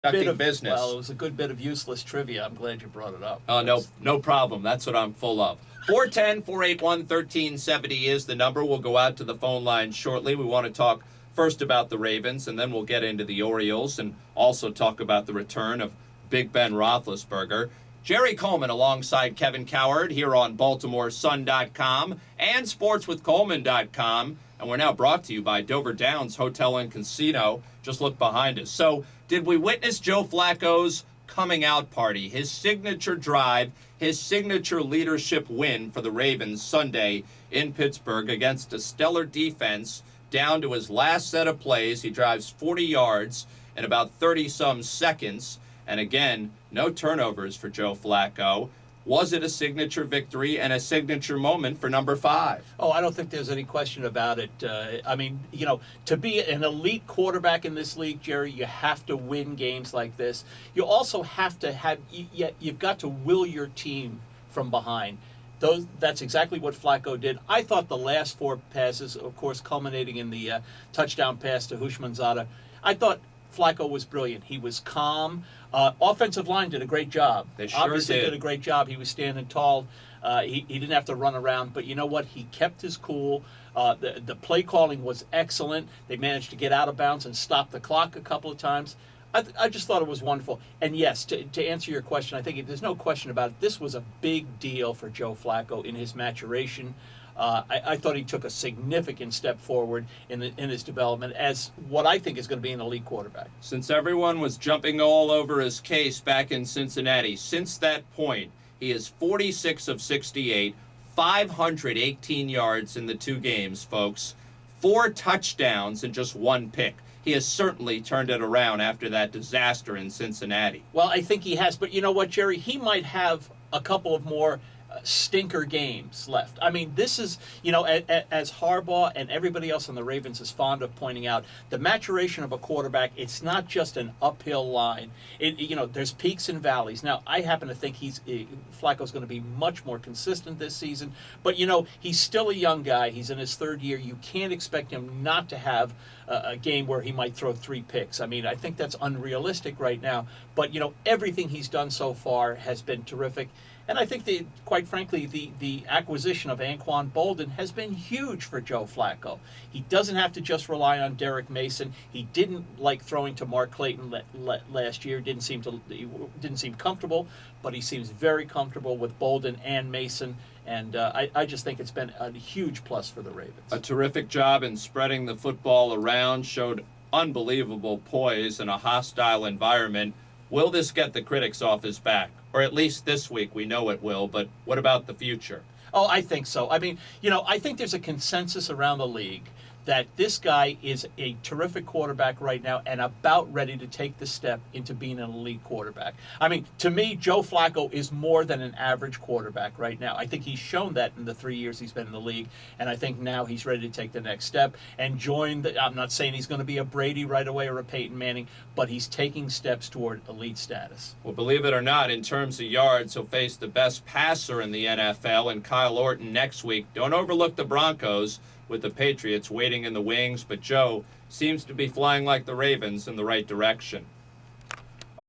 business. Well, it was a good bit of useless trivia. I'm glad you brought it up. Oh, no problem. That's what I'm full of. 410-481-1370 is the number. We'll go out to the phone line shortly. We want to talk first about the Ravens, and then we'll get into the Orioles and also talk about the return of Big Ben Roethlisberger. Jerry Coleman alongside Kevin Cowherd here on BaltimoreSun.com and SportsWithColeman.com. And we're now brought to you by Dover Downs Hotel and Casino. Just look behind us. So, did we witness Joe Flacco's coming out party, his signature drive, his signature leadership win for the Ravens Sunday in Pittsburgh against a stellar defense? Down to his last set of plays, he drives 40 yards in about 30-some seconds. And again, no turnovers for Joe Flacco. Was it a signature victory and a signature moment for number 5? Oh, I don't think there's any question about it. I mean, to be an elite quarterback in this league, Jerry, you have to win games like this. You also have to you've got to will your team from behind. That's exactly what Flacco did. I thought the last 4 passes, of course, culminating in the touchdown pass to Houshmandzadeh, I thought Flacco was brilliant. He was calm. Offensive line did a great job. They sure Obviously did a great job. He was standing tall. He didn't have to run around. But you know what? He kept his cool. The play calling was excellent. They managed to get out of bounds and stop the clock a couple of times. I just thought it was wonderful. And yes, to answer your question, I think there's no question about it. This was a big deal for Joe Flacco in his maturation. I thought he took a significant step forward in his development as what I think is going to be an elite quarterback. Since everyone was jumping all over his case back in Cincinnati, since that point, he is 46 of 68, 518 yards in the 2 games, folks. 4 touchdowns and just 1 pick. He has certainly turned it around after that disaster in Cincinnati. Well, I think he has. But you know what, Jerry? He might have a couple of more stinker games left. I mean, this is, as Harbaugh and everybody else on the Ravens is fond of pointing out, the maturation of a quarterback, it's not just an uphill line. There's peaks and valleys. Now, I happen to think Flacco's going to be much more consistent this season, but he's still a young guy. He's in his 3rd year. You can't expect him not to have a game where he might throw 3 picks. I mean, I think that's unrealistic right now, but everything he's done so far has been terrific. And I think, quite frankly, the acquisition of Anquan Boldin has been huge for Joe Flacco. He doesn't have to just rely on Derek Mason. He didn't like throwing to Mark Clayton last year. He didn't seem comfortable, but he seems very comfortable with Boldin and Mason. And I just think it's been a huge plus for the Ravens. A terrific job in spreading the football around, showed unbelievable poise in a hostile environment. Will this get the critics off his back? Or at least this week, we know it will, but what about the future? Oh, I think so. I mean, I think there's a consensus around the league that this guy is a terrific quarterback right now and about ready to take the step into being an elite quarterback. I mean, to me, Joe Flacco is more than an average quarterback right now. I think he's shown that in the 3 years he's been in the league, and I think now he's ready to take the next step and join I'm not saying he's going to be a Brady right away or a Peyton Manning, but he's taking steps toward elite status. Well, believe it or not, in terms of yards, he'll face the best passer in the NFL and Kyle Orton next week. Don't overlook the Broncos with the Patriots waiting in the wings, but Joe seems to be flying like the Ravens in the right direction.